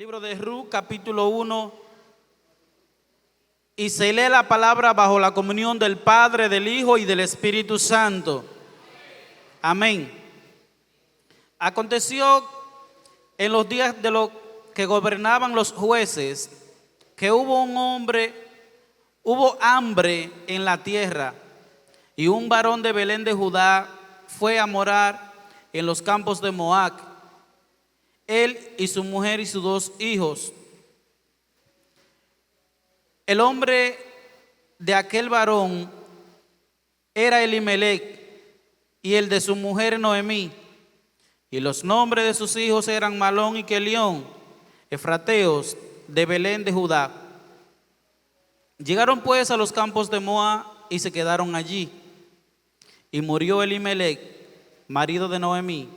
Libro de Ruth, capítulo 1, y se lee la palabra bajo la comunión del Padre, del Hijo y del Espíritu Santo. Amén. Aconteció en los días de los que gobernaban los jueces, que hubo hambre en la tierra, y un varón de Belén de Judá fue a morar en los campos de Moab, él y su mujer y sus 2 hijos. El nombre de aquel varón era Elimelech, y el de su mujer Noemí, y los nombres de sus hijos eran Malón y Kelión, efrateos de Belén de Judá. Llegaron pues a los campos de Moab y se quedaron allí. Y murió Elimelech, marido de Noemí,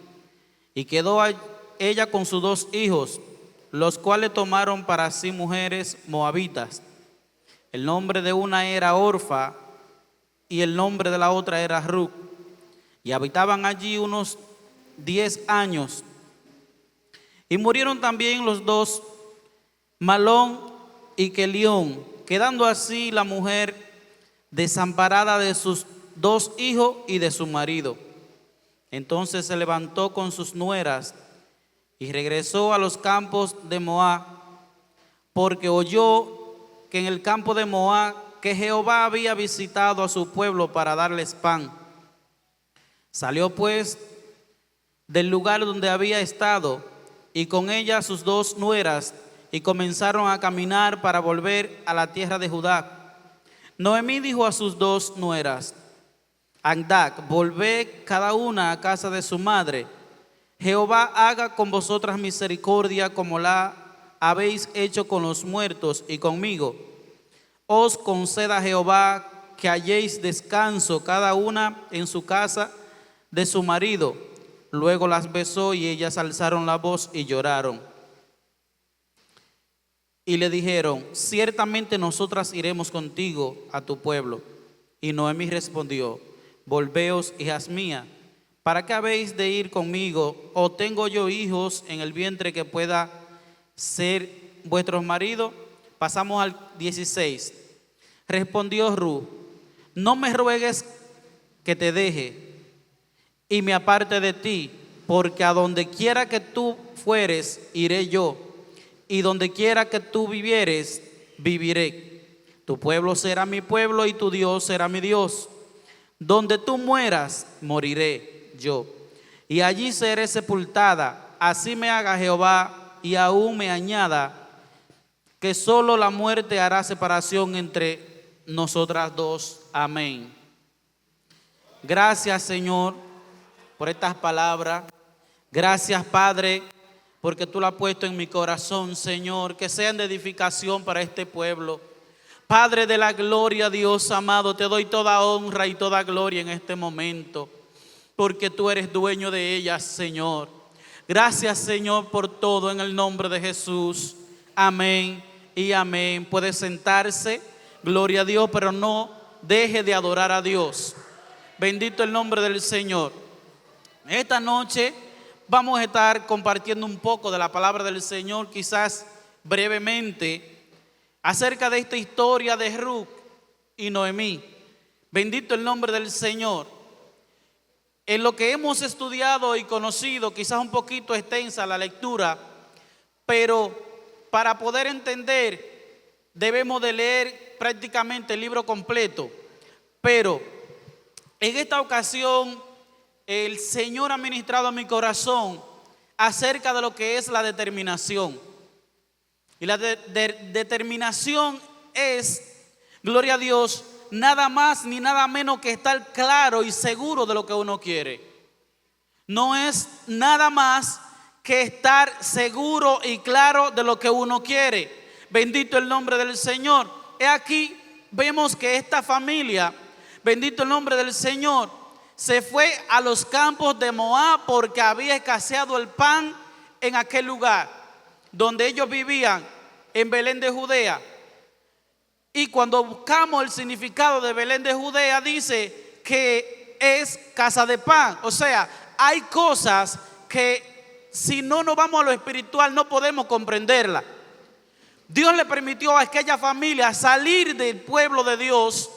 y quedó ella con sus 2 hijos, los cuales tomaron para sí mujeres moabitas. El nombre de una era Orfa y el nombre de la otra era Ruth. Y habitaban allí unos 10 años. Y murieron también los 2, Malón y Kelión, quedando así la mujer desamparada de sus 2 hijos y de su marido. Entonces se levantó con sus nueras y regresó a los campos de Moab, porque oyó que en el campo de Moab que Jehová había visitado a su pueblo para darles pan. Salió pues del lugar donde había estado, y con ella sus 2 nueras, y comenzaron a caminar para volver a la tierra de Judá. Noemí dijo a sus 2 nueras: andad, volved cada una a casa de su madre. Jehová haga con vosotras misericordia como la habéis hecho con los muertos y conmigo. Os conceda Jehová que halléis descanso cada una en su casa de su marido. Luego las besó y ellas alzaron la voz y lloraron. Y le dijeron: ciertamente nosotras iremos contigo a tu pueblo. Y Noemí respondió: volveos, hijas mías, ¿para qué habéis de ir conmigo? ¿O tengo yo hijos en el vientre que pueda ser vuestros maridos? Pasamos al 16. Respondió Ruth: no me ruegues que te deje y me aparte de ti, porque a donde quiera que tú fueres, iré yo, y donde quiera que tú vivieres, viviré. Tu pueblo será mi pueblo y tu Dios será mi Dios. Donde tú mueras, moriré yo, y allí seré sepultada. Así me haga Jehová, y aún me añada, que solo la muerte hará separación entre nosotras 2. Amén. Gracias, Señor, por estas palabras. Gracias, Padre, porque tú la has puesto en mi corazón, Señor, que sean de edificación para este pueblo. Padre de la gloria, Dios amado, te doy toda honra y toda gloria en este momento, porque tú eres dueño de ellas, Señor. Gracias, Señor, por todo en el nombre de Jesús. Amén y amén. Puede sentarse, gloria a Dios, pero no deje de adorar a Dios. Bendito el nombre del Señor. Esta noche vamos a estar compartiendo un poco de la palabra del Señor, quizás brevemente, acerca de esta historia de Ruth y Noemí. Bendito el nombre del Señor. En lo que hemos estudiado y conocido, quizás un poquito extensa la lectura, pero para poder entender debemos de leer prácticamente el libro completo. Pero en esta ocasión el Señor ha ministrado a mi corazón acerca de lo que es la determinación. Y la determinación es, gloria a Dios, nada más ni nada menos que estar claro y seguro de lo que uno quiere. No es nada más que estar seguro y claro de lo que uno quiere. Bendito el nombre del Señor. He aquí, vemos que esta familia, bendito el nombre del Señor, se fue a los campos de Moab porque había escaseado el pan en aquel lugar donde ellos vivían, en Belén de Judea. Y cuando buscamos el significado de Belén de Judea, dice que es casa de pan. O sea, hay cosas que si no nos vamos a lo espiritual no podemos comprenderla. Dios le permitió a aquella familia salir del pueblo de Dios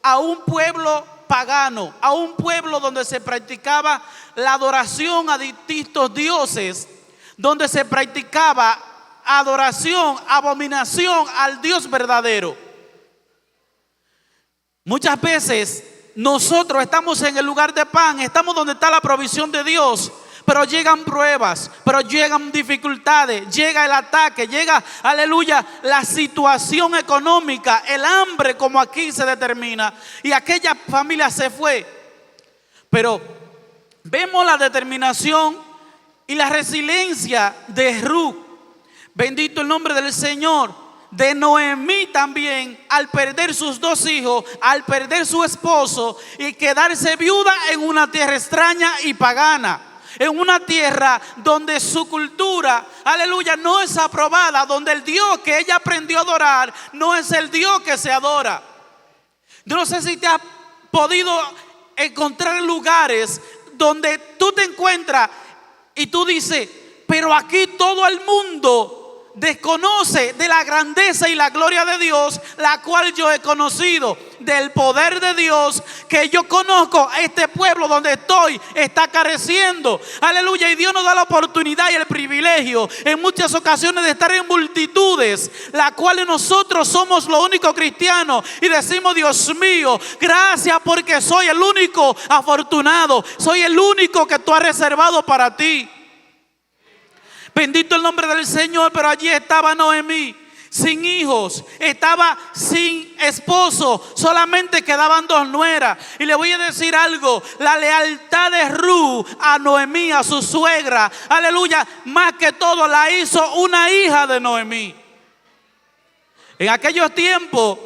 a un pueblo pagano, a un pueblo donde se practicaba la adoración a distintos dioses, donde se practicaba adoración, abominación al Dios verdadero. Muchas veces nosotros estamos en el lugar de pan, estamos donde está la provisión de Dios, pero llegan pruebas, pero llegan dificultades, llega el ataque, llega, aleluya, la situación económica, el hambre como aquí se determina, y aquella familia se fue. Pero vemos la determinación y la resiliencia de Ruth, bendito el nombre del Señor. De Noemí también, al perder sus 2 hijos, al perder su esposo y quedarse viuda en una tierra extraña y pagana, en una tierra donde su cultura, aleluya, no es aprobada, donde el Dios que ella aprendió a adorar no es el Dios que se adora. Yo no sé si te has podido encontrar lugares donde tú te encuentras y tú dices, pero aquí todo el mundo desconoce de la grandeza y la gloria de Dios, la cual yo he conocido, del poder de Dios que yo conozco. Este pueblo donde estoy está careciendo, aleluya, y Dios nos da la oportunidad y el privilegio en muchas ocasiones de estar en multitudes, la cual nosotros somos los únicos cristianos, y decimos, Dios mío, gracias porque soy el único afortunado, soy el único que tú has reservado para ti. Bendito el nombre del Señor. Pero allí estaba Noemí, sin hijos, estaba sin esposo, solamente quedaban 2 nueras. Y le voy a decir algo, la lealtad de Ruth a Noemí, a su suegra, aleluya, más que todo la hizo una hija de Noemí. En aquellos tiempos,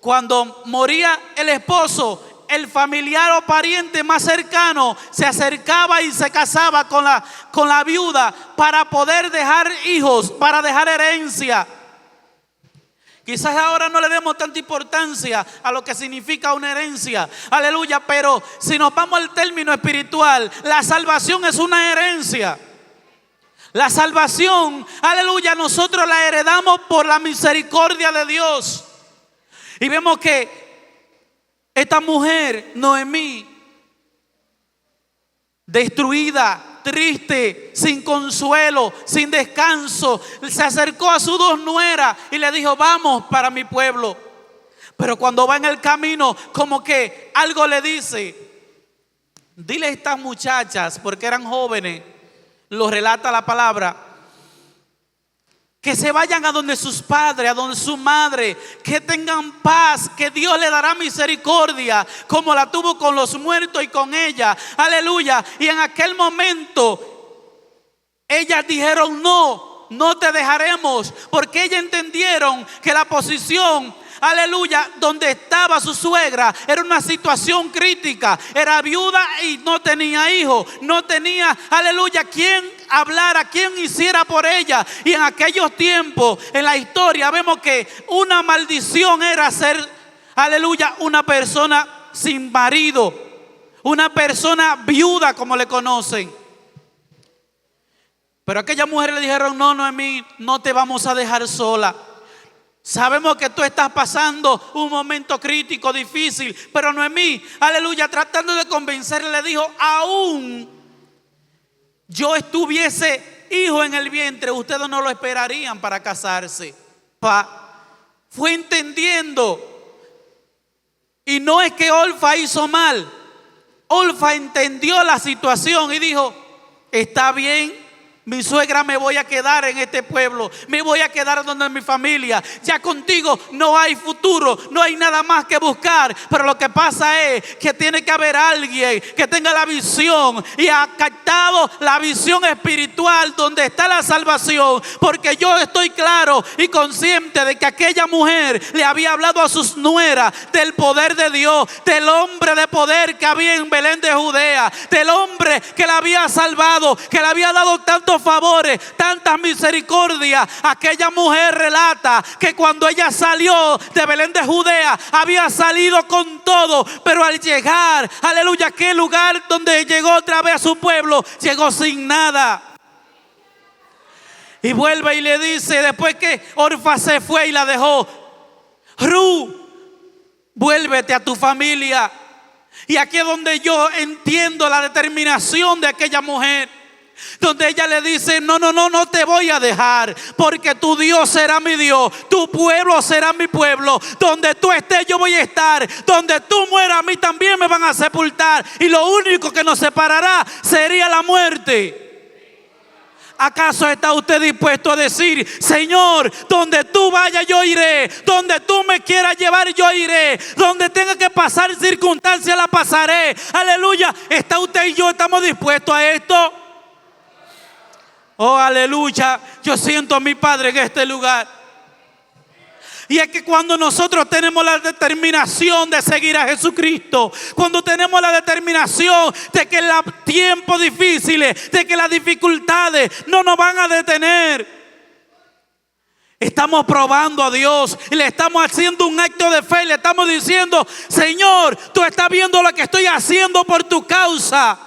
cuando moría el esposo, el familiar o pariente más cercano se acercaba y se casaba con la viuda para poder dejar hijos, para dejar herencia. Quizás ahora no le demos tanta importancia a lo que significa una herencia, aleluya, pero si nos vamos al término espiritual, la salvación es una herencia. La salvación, aleluya, nosotros la heredamos por la misericordia de Dios. Y vemos que esta mujer, Noemí, destruida, triste, sin consuelo, sin descanso, se acercó a sus 2 nueras y le dijo, vamos para mi pueblo. Pero cuando va en el camino, como que algo le dice, dile a estas muchachas, porque eran jóvenes, lo relata la palabra, que se vayan a donde sus padres, a donde su madre, que tengan paz, que Dios le dará misericordia, como la tuvo con los muertos y con ella, aleluya. Y en aquel momento, ellas dijeron, no te dejaremos, porque ellas entendieron que la posición, aleluya, donde estaba su suegra era una situación crítica, era viuda y no tenía hijos, no tenía, aleluya, quien hablara, quien hiciera por ella. Y en aquellos tiempos, en la historia, vemos que una maldición era ser, aleluya, una persona sin marido, una persona viuda, como le conocen. Pero aquellas mujeres le dijeron, no, Noemí, no te vamos a dejar sola. Sabemos que tú estás pasando un momento crítico, difícil, pero Noemí, aleluya, tratando de convencerle, le dijo, aún yo estuviese hijo en el vientre, ustedes no lo esperarían para casarse. Fue entendiendo. Y no es que Orfa hizo mal. Orfa entendió la situación y dijo, está bien, mi suegra, me voy a quedar en este pueblo, me voy a quedar donde mi familia. Ya contigo no hay futuro, no hay nada más que buscar. Pero lo que pasa es que tiene que haber alguien que tenga la visión y ha captado la visión espiritual donde está la salvación. Porque yo estoy claro y consciente de que aquella mujer le había hablado a sus nueras del poder de Dios, del hombre de poder que había en Belén de Judea, del hombre que la había salvado, que le había dado tantos favores, tantas misericordias. Aquella mujer relata que cuando ella salió de Belén de Judea, había salido con todo, pero al llegar, aleluya, aquel lugar donde llegó otra vez a su pueblo, llegó sin nada. Y vuelve y le dice, después que Orfa se fue y la dejó: Ruth, vuélvete a tu familia. Y aquí es donde yo entiendo la determinación de aquella mujer, donde ella le dice: no te voy a dejar, porque tu Dios será mi Dios, tu pueblo será mi pueblo. Donde tú estés yo voy a estar, donde tú mueras a mí también me van a sepultar, y lo único que nos separará sería la muerte. ¿Acaso está usted dispuesto a decir: Señor, donde tú vayas yo iré, donde tú me quieras llevar yo iré, donde tenga que pasar circunstancias la pasaré? Aleluya. ¿Está usted y yo estamos dispuestos a esto? Oh, aleluya. Yo siento a mi Padre en este lugar. Y es que cuando nosotros tenemos la determinación de seguir a Jesucristo, cuando tenemos la determinación de que los tiempos difíciles, de que las dificultades no nos van a detener, estamos probando a Dios y le estamos haciendo un acto de fe. Le estamos diciendo: Señor, tú estás viendo lo que estoy haciendo por tu causa.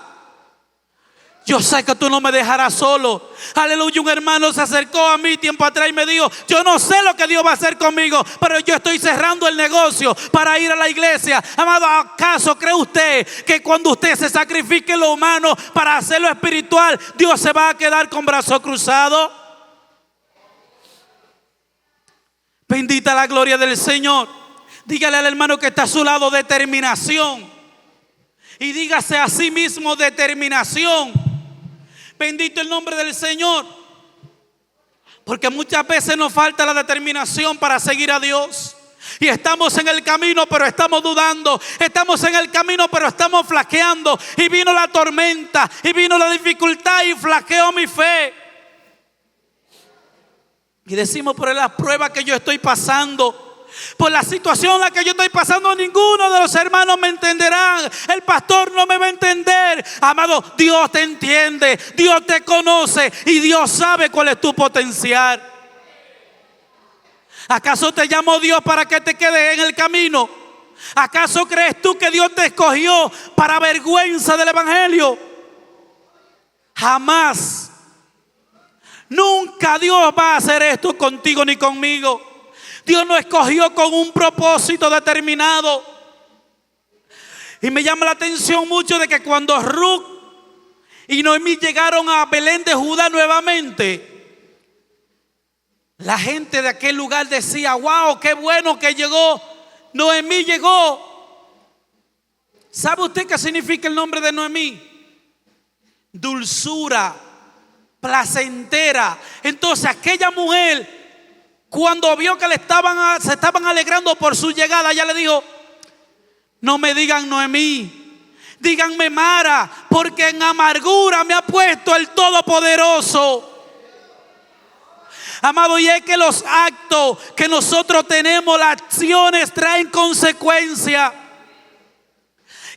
Yo sé que tú no me dejarás solo. Aleluya. Un hermano se acercó a mí tiempo atrás y me dijo: yo no sé lo que Dios va a hacer conmigo, pero yo estoy cerrando el negocio para ir a la iglesia. Amado, ¿acaso cree usted que cuando usted se sacrifique lo humano para hacer lo espiritual, Dios se va a quedar con brazos cruzados? Bendita la gloria del Señor. Dígale al hermano que está a su lado: determinación. Y dígase a sí mismo: determinación. Bendito el nombre del Señor. Porque muchas veces nos falta la determinación para seguir a Dios. Y estamos en el camino pero estamos dudando. Estamos en el camino pero estamos flaqueando. Y vino la tormenta, y vino la dificultad, y flaqueó mi fe. Y decimos: por las pruebas que yo estoy pasando, por la situación en la que yo estoy pasando, ninguno de los hermanos me entenderán. El pastor no me va a entender. Amado, Dios te entiende, Dios te conoce y Dios sabe cuál es tu potencial. ¿Acaso te llamó Dios para que te quedes en el camino? ¿Acaso crees tú que Dios te escogió para vergüenza del evangelio? Jamás. Nunca Dios va a hacer esto contigo ni conmigo. Dios nos escogió con un propósito determinado. Y me llama la atención mucho de que cuando Ruth y Noemí llegaron a Belén de Judá nuevamente, la gente de aquel lugar decía: wow, qué bueno que llegó, Noemí llegó. ¿Sabe usted qué significa el nombre de Noemí? Dulzura, placentera. Entonces aquella mujer, cuando vio que se estaban alegrando por su llegada, ella le dijo: no me digan Noemí, díganme Mara, porque en amargura me ha puesto el Todopoderoso. Amado, y es que los actos que nosotros tenemos, las acciones traen consecuencias.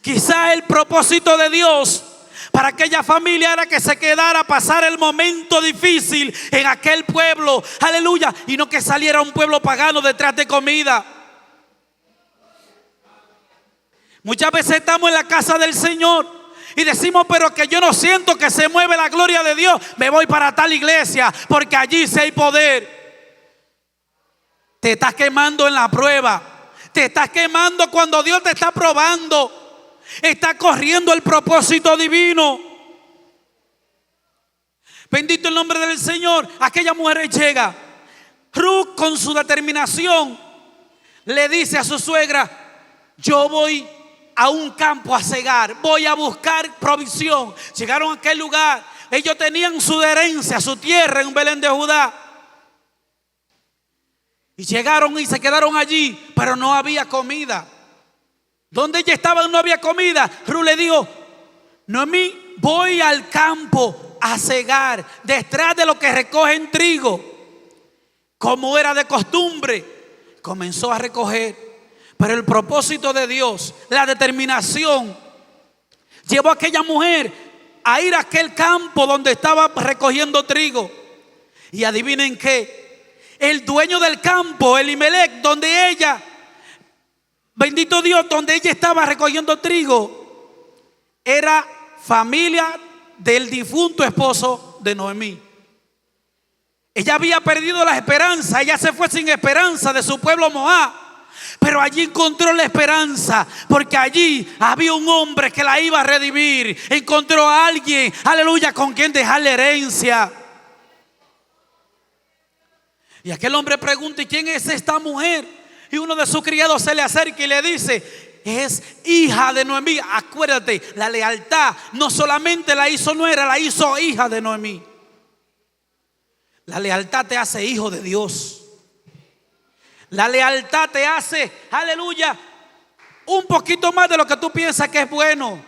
Quizá el propósito de Dios para aquella familia era que se quedara a pasar el momento difícil en aquel pueblo. Aleluya. Y no que saliera un pueblo pagano detrás de comida. Muchas veces estamos en la casa del Señor y decimos: pero que yo no siento que se mueve la gloria de Dios. Me voy para tal iglesia porque allí sí hay poder. Te estás quemando en la prueba. Te estás quemando cuando Dios te está probando. Está corriendo el propósito divino. Bendito el nombre del Señor. Aquella mujer llega. Ruth, con su determinación, le dice a su suegra: yo voy a un campo a segar, voy a buscar provisión. Llegaron a aquel lugar. Ellos tenían su herencia, su tierra en Belén de Judá. Y llegaron y se quedaron allí, pero no había comida. Donde ella estaba no había comida. Ruth le dijo: Noemí, voy al campo a segar, detrás de lo que recogen trigo. Como era de costumbre, comenzó a recoger. Pero el propósito de Dios, la determinación, llevó a aquella mujer a ir a aquel campo donde estaba recogiendo trigo. Y adivinen qué, el dueño del campo, Elimelech, donde ella, bendito Dios, donde ella estaba recogiendo trigo, era familia del difunto esposo de Noemí. Ella había perdido la esperanza, ella se fue sin esperanza de su pueblo Moab. Pero allí encontró la esperanza, porque allí había un hombre que la iba a redimir. Encontró a alguien, aleluya, con quien dejarle herencia. Y aquel hombre pregunta: ¿y quién es esta mujer? Y uno de sus criados se le acerca y le dice: es hija de Noemí. Acuérdate, la lealtad no solamente la hizo nuera, la hizo hija de Noemí. La lealtad te hace hijo de Dios. La lealtad te hace, aleluya, un poquito más de lo que tú piensas que es bueno.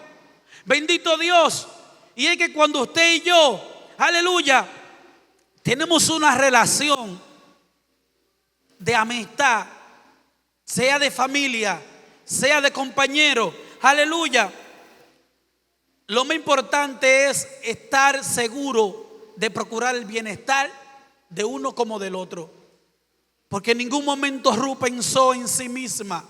Bendito Dios. Y es que cuando usted y yo, aleluya, tenemos una relación de amistad, sea de familia, sea de compañero, aleluya, lo más importante es estar seguro de procurar el bienestar de uno como del otro. Porque en ningún momento Ruth pensó en sí misma.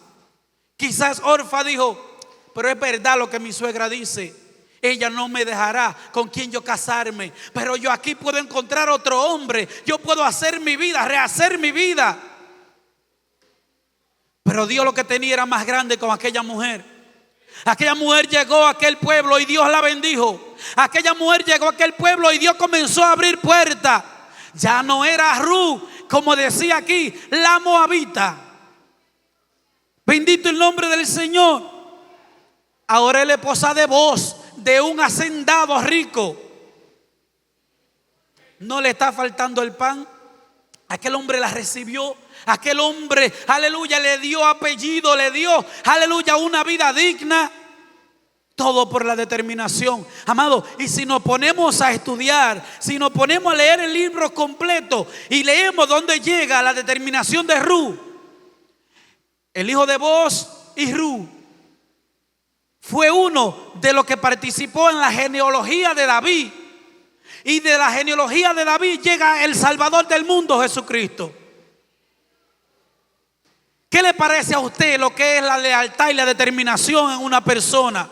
Quizás Orfa dijo: pero es verdad lo que mi suegra dice, ella no me dejará con quien yo casarme, pero yo aquí puedo encontrar otro hombre, yo puedo hacer mi vida, rehacer mi vida. Pero Dios lo que tenía era más grande con aquella mujer. Aquella mujer llegó a aquel pueblo y Dios la bendijo. Aquella mujer llegó a aquel pueblo y Dios comenzó a abrir puertas. Ya no era Ruth, como decía aquí, la moabita. Bendito el nombre del Señor. Ahora es la esposa de Boaz, de un hacendado rico. No le está faltando el pan. Aquel hombre la recibió. Aquel hombre, aleluya, le dio apellido, le dio, aleluya, una vida digna. Todo por la determinación, amado. Y si nos ponemos a estudiar, si nos ponemos a leer el libro completo y leemos dónde llega la determinación de Ruth, el hijo de Boaz y Ruth fue uno de los que participó en la genealogía de David. Y de la genealogía de David llega el Salvador del mundo, Jesucristo. ¿Qué le parece a usted lo que es la lealtad y la determinación en una persona?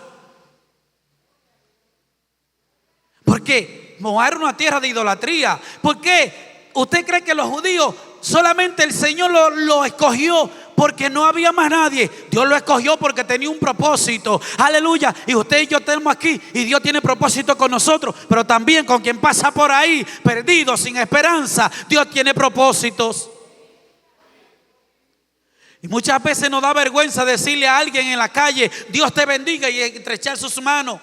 ¿Por qué? Moab era una tierra de idolatría. ¿Por qué usted cree que los judíos solamente el Señor lo escogió porque no había más nadie? Dios lo escogió porque tenía un propósito. Aleluya. Y usted y yo estamos aquí y Dios tiene propósito con nosotros, pero también con quien pasa por ahí perdido, sin esperanza. Dios tiene propósitos. Y muchas veces nos da vergüenza decirle a alguien en la calle: Dios te bendiga, y estrechar sus manos.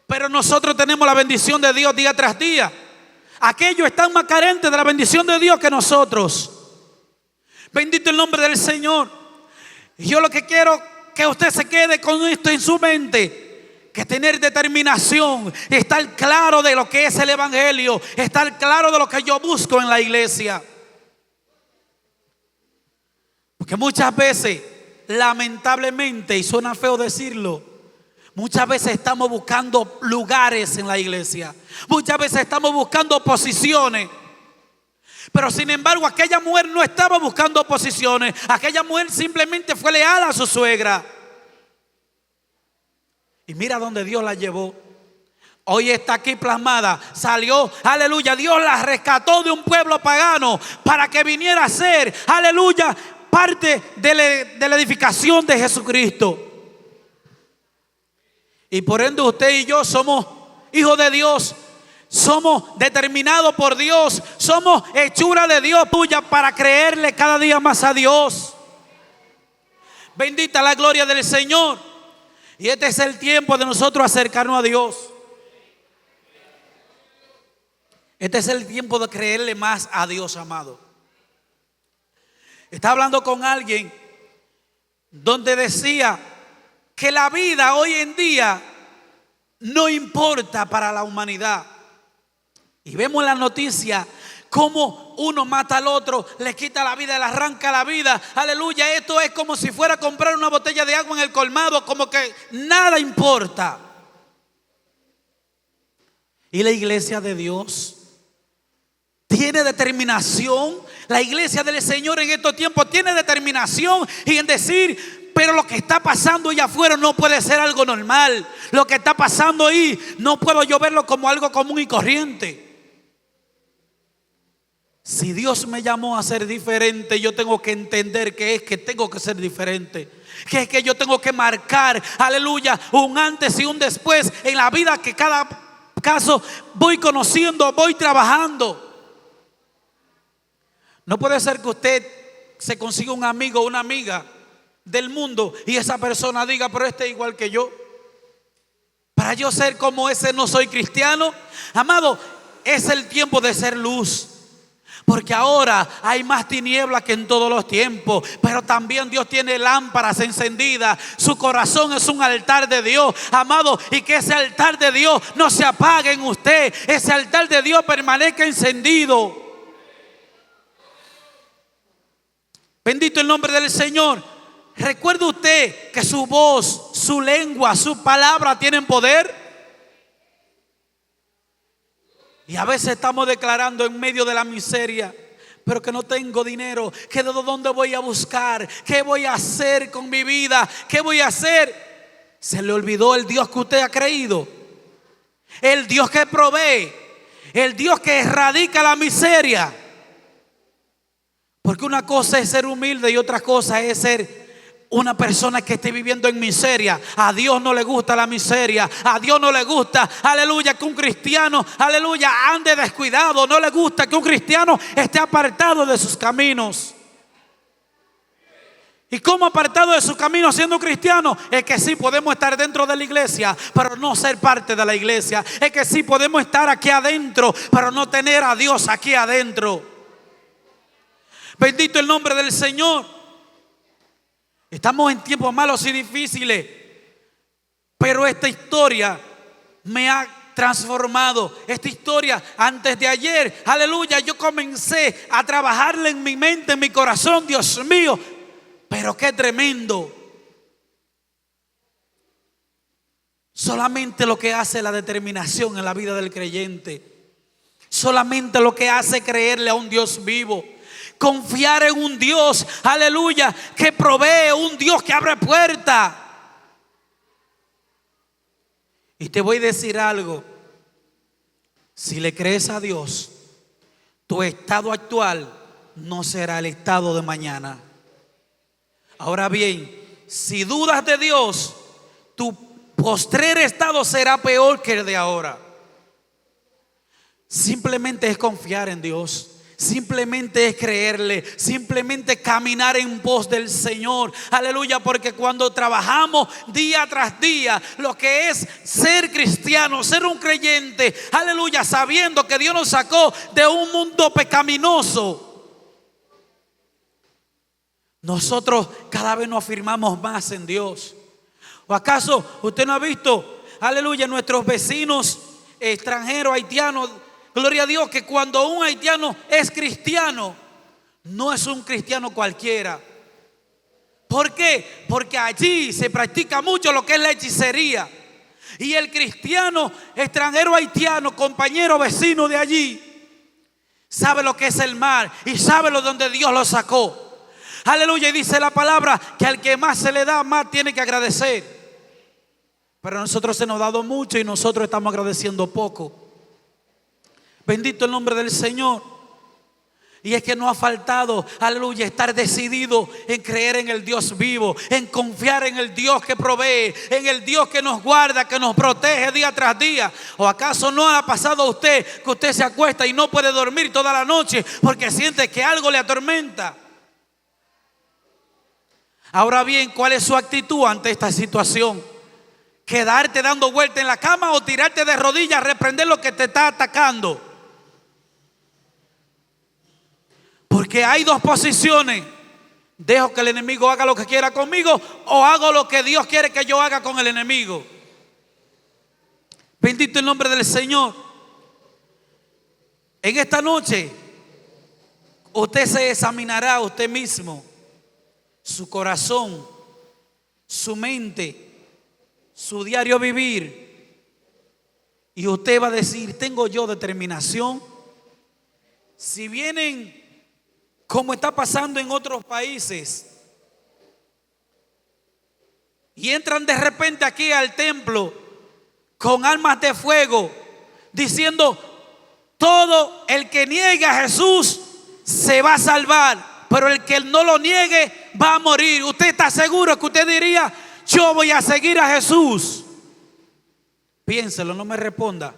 Pero nosotros tenemos la bendición de Dios día tras día. Aquellos están más carentes de la bendición de Dios que nosotros. Bendito el nombre del Señor. Y yo lo que quiero que usted se quede con esto en su mente: que tener determinación, estar claro de lo que es el evangelio, estar claro de lo que yo busco en la iglesia. Porque muchas veces, lamentablemente, y suena feo decirlo, muchas veces estamos buscando lugares en la iglesia. Muchas veces estamos buscando posiciones. Pero sin embargo, aquella mujer no estaba buscando posiciones. Aquella mujer simplemente fue leal a su suegra. Y mira dónde Dios la llevó. Hoy está aquí plasmada. Salió, aleluya, Dios la rescató de un pueblo pagano para que viniera a ser, aleluya, parte de la edificación de Jesucristo. Y por ende usted y yo somos hijos de Dios. Somos determinados por Dios. Somos hechura de Dios tuya para creerle cada día más a Dios. Bendita la gloria del Señor. Y este es el tiempo de nosotros acercarnos a Dios. Este es el tiempo de creerle más a Dios, amado. Estaba hablando con alguien donde decía que la vida hoy en día no importa para la humanidad. Y vemos en la noticia cómo uno mata al otro, le quita la vida, le arranca la vida. Aleluya, esto es como si fuera a comprar una botella de agua en el colmado, como que nada importa. Y la iglesia de Dios tiene determinación. La iglesia del Señor en estos tiempos tiene determinación y en decir: pero lo que está pasando allá afuera no puede ser algo normal. Lo que está pasando ahí no puedo yo verlo como algo común y corriente. Si Dios me llamó a ser diferente, yo tengo que entender que es que tengo que ser diferente. Que es que yo tengo que marcar, aleluya, un antes y un después en la vida que cada caso voy conociendo, voy trabajando. No puede ser que usted se consiga un amigo o una amiga del mundo y esa persona diga, pero este es igual que yo. Para yo ser como ese no soy cristiano. Amado, es el tiempo de ser luz. Porque ahora hay más tinieblas que en todos los tiempos. Pero también Dios tiene lámparas encendidas. Su corazón es un altar de Dios, amado. Y que ese altar de Dios no se apague en usted. Ese altar de Dios permanezca encendido. Bendito el nombre del Señor. ¿Recuerda usted que su voz, su lengua, su palabra tienen poder? Y a veces estamos declarando en medio de la miseria, pero que no tengo dinero, que de dónde voy a buscar, qué voy a hacer con mi vida, qué voy a hacer. Se le olvidó el Dios que usted ha creído, el Dios que provee, el Dios que erradica la miseria. Porque una cosa es ser humilde y otra cosa es ser una persona que esté viviendo en miseria. A Dios no le gusta la miseria. A Dios no le gusta, aleluya, que un cristiano, aleluya, ande descuidado. No le gusta que un cristiano esté apartado de sus caminos. ¿Y cómo apartado de su camino siendo cristiano? Es que sí podemos estar dentro de la iglesia, pero no ser parte de la iglesia. Es que sí podemos estar aquí adentro, pero no tener a Dios aquí adentro. Bendito el nombre del Señor. Estamos en tiempos malos y difíciles, pero esta historia me ha transformado. Esta historia, antes de ayer, aleluya, yo comencé a trabajarla en mi mente, en mi corazón. Dios mío, pero qué tremendo. Solamente lo que hace la determinación en la vida del creyente, solamente lo que hace creerle a un Dios vivo, confiar en un Dios, aleluya, que provee, un Dios que abre puertas. Y te voy a decir algo: si le crees a Dios, tu estado actual no será el estado de mañana. Ahora bien, si dudas de Dios, tu postrer estado será peor que el de ahora. Simplemente es confiar en Dios. Simplemente es creerle, simplemente caminar en pos del Señor, aleluya, porque cuando trabajamos día tras día lo que es ser cristiano, ser un creyente, aleluya, sabiendo que Dios nos sacó de un mundo pecaminoso, nosotros cada vez nos afirmamos más en Dios. ¿O acaso usted no ha visto, aleluya, nuestros vecinos extranjeros, haitianos? Gloria a Dios, que cuando un haitiano es cristiano, no es un cristiano cualquiera. ¿Por qué? Porque allí se practica mucho lo que es la hechicería. Y el cristiano extranjero haitiano, compañero vecino de allí, sabe lo que es el mal y sabe lo donde Dios lo sacó. Aleluya, y dice la palabra que al que más se le da, más tiene que agradecer. Pero a nosotros se nos ha dado mucho y nosotros estamos agradeciendo poco. Bendito el nombre del Señor. Y es que no ha faltado, aleluya, estar decidido en creer en el Dios vivo, en confiar en el Dios que provee, en el Dios que nos guarda, que nos protege día tras día. ¿O acaso no ha pasado a usted que usted se acuesta y no puede dormir toda la noche porque siente que algo le atormenta? Ahora bien, ¿cuál es su actitud ante esta situación? ¿Quedarte dando vuelta en la cama o tirarte de rodillas a reprender lo que te está atacando? Porque hay dos posiciones: dejo que el enemigo haga lo que quiera conmigo, o hago lo que Dios quiere que yo haga con el enemigo. Bendito el nombre del Señor. En esta noche usted se examinará a usted mismo, su corazón, su mente, su diario vivir, y usted va a decir: ¿tengo yo determinación? Si vienen como está pasando en otros países y entran de repente aquí al templo con armas de fuego, diciendo: todo el que niegue a Jesús se va a salvar, pero el que no lo niegue va a morir. ¿Usted está seguro que usted diría, yo voy a seguir a Jesús? Piénselo, no me responda.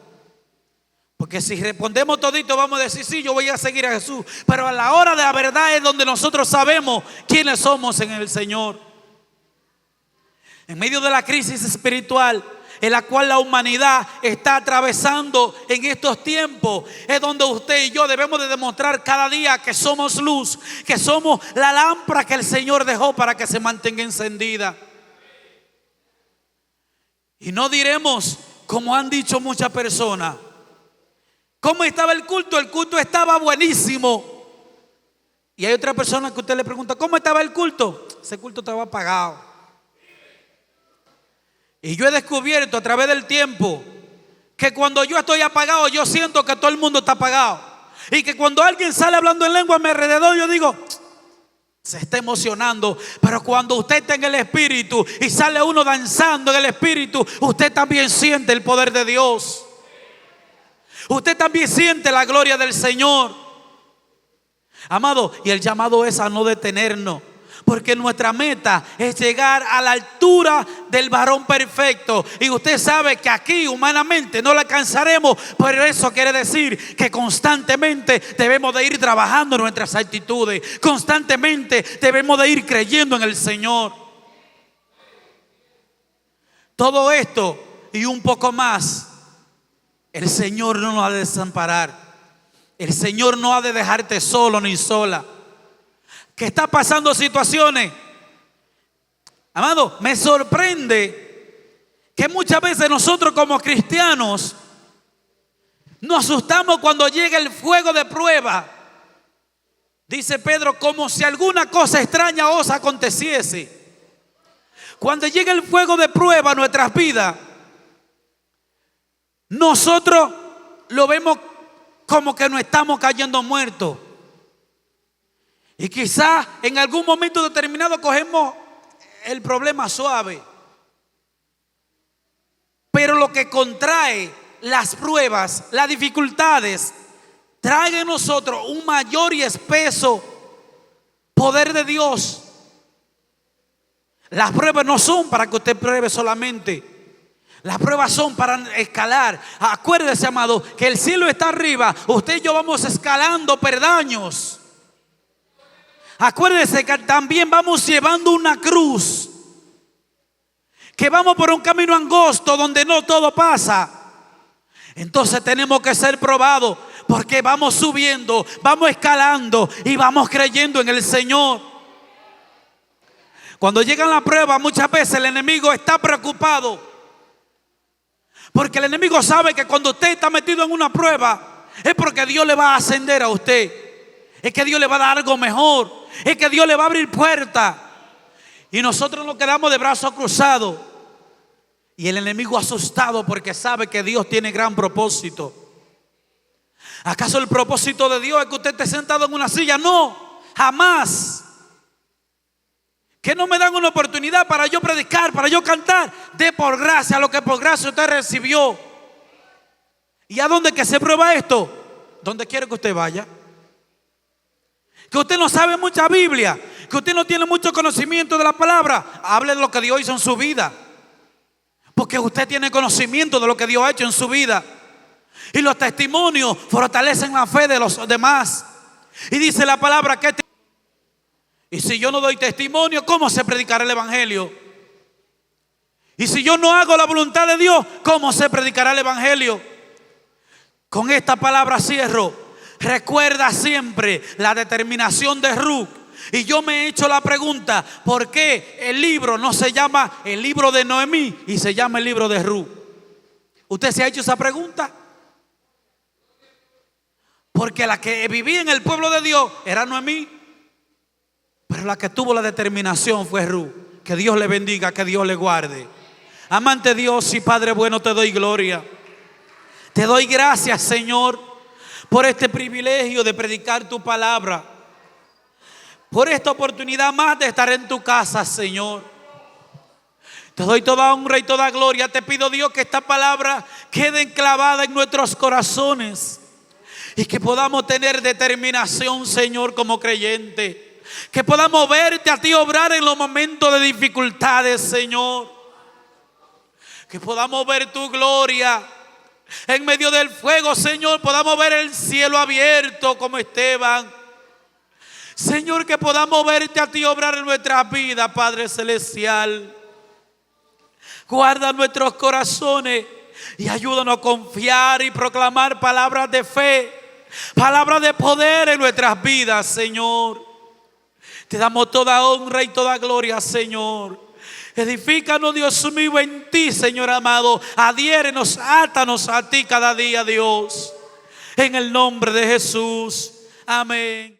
Porque si respondemos todito vamos a decir, sí, yo voy a seguir a Jesús. Pero a la hora de la verdad es donde nosotros sabemos quiénes somos en el Señor. En medio de la crisis espiritual en la cual la humanidad está atravesando en estos tiempos, es donde usted y yo debemos de demostrar cada día que somos luz, que somos la lámpara que el Señor dejó para que se mantenga encendida. Y no diremos, como han dicho muchas personas, ¿cómo estaba el culto? El culto estaba buenísimo. Y hay otra persona que usted le pregunta, ¿cómo estaba el culto? Ese culto estaba apagado. Y yo he descubierto a través del tiempo que cuando yo estoy apagado, yo siento que todo el mundo está apagado. Y que cuando alguien sale hablando en lengua a mi alrededor, yo digo, se está emocionando. Pero cuando usted está en el Espíritu y sale uno danzando en el Espíritu, usted también siente el poder de Dios. Usted también siente la gloria del Señor. Amado, y el llamado es a no detenernos. Porque nuestra meta es llegar a la altura del varón perfecto. Y usted sabe que aquí humanamente no la alcanzaremos. Pero eso quiere decir que constantemente debemos de ir trabajando nuestras actitudes. Constantemente debemos de ir creyendo en el Señor. Todo esto y un poco más, el Señor no nos ha de desamparar. El Señor no ha de dejarte solo ni sola. Que está pasando situaciones, amado, me sorprende que muchas veces nosotros como cristianos nos asustamos cuando llega el fuego de prueba. Dice Pedro, como si alguna cosa extraña os aconteciese. Cuando llega el fuego de prueba a nuestras vidas, nosotros lo vemos como que nos estamos cayendo muertos. Y quizás en algún momento determinado cogemos el problema suave. Pero lo que contrae las pruebas, las dificultades, trae en nosotros un mayor y espeso poder de Dios. Las pruebas no son para que usted pruebe solamente. Las pruebas son para escalar. Acuérdese, amado, que el cielo está arriba. Usted y yo vamos escalando peldaños. Acuérdese que también vamos llevando una cruz, que vamos por un camino angosto donde no todo pasa. Entonces tenemos que ser probados, porque vamos subiendo, vamos escalando y vamos creyendo en el Señor. Cuando llega la prueba, muchas veces el enemigo está preocupado, porque el enemigo sabe que cuando usted está metido en una prueba es porque Dios le va a ascender a usted, es que Dios le va a dar algo mejor, es que Dios le va a abrir puertas. Y nosotros nos quedamos de brazos cruzados. Y el enemigo asustado porque sabe que Dios tiene gran propósito. ¿Acaso el propósito de Dios es que usted esté sentado en una silla? No, jamás. Que no me dan una oportunidad para yo predicar, para yo cantar. De por gracia lo que por gracia usted recibió. ¿Y a dónde que se prueba esto? ¿Dónde quiere que usted vaya? Que usted no sabe mucha Biblia, que usted no tiene mucho conocimiento de la palabra, hable de lo que Dios hizo en su vida. Porque usted tiene conocimiento de lo que Dios ha hecho en su vida. Y los testimonios fortalecen la fe de los demás. Y dice la palabra que y si yo no doy testimonio, ¿cómo se predicará el evangelio? Y si yo no hago la voluntad de Dios, ¿cómo se predicará el evangelio? Con esta palabra cierro. Recuerda siempre la determinación de Ruth. Y yo me he hecho la pregunta, ¿por qué el libro no se llama el libro de Noemí y se llama el libro de Ruth? ¿Usted se ha hecho esa pregunta? Porque la que vivía en el pueblo de Dios era Noemí, pero la que tuvo la determinación fue Ruth. Que Dios le bendiga, que Dios le guarde. Amante Dios y Padre bueno, te doy gloria. Te doy gracias, Señor, por este privilegio de predicar tu palabra, por esta oportunidad más de estar en tu casa, Señor. Te doy toda honra y toda gloria. Te pido, Dios, que esta palabra quede enclavada en nuestros corazones Y que podamos tener determinación, Señor, como creyente. Que podamos verte a ti obrar en los momentos de dificultades, Señor. Que podamos ver tu gloria en medio del fuego, Señor. Podamos ver el cielo abierto como Esteban. Señor, que podamos verte a ti obrar en nuestras vidas, Padre Celestial. Guarda nuestros corazones y ayúdanos a confiar y proclamar palabras de fe, palabras de poder en nuestras vidas, Señor. Te damos toda honra y toda gloria, Señor. Edifícanos, Dios mío, en ti, Señor amado. Adhiérenos, átanos a ti cada día, Dios. En el nombre de Jesús. Amén.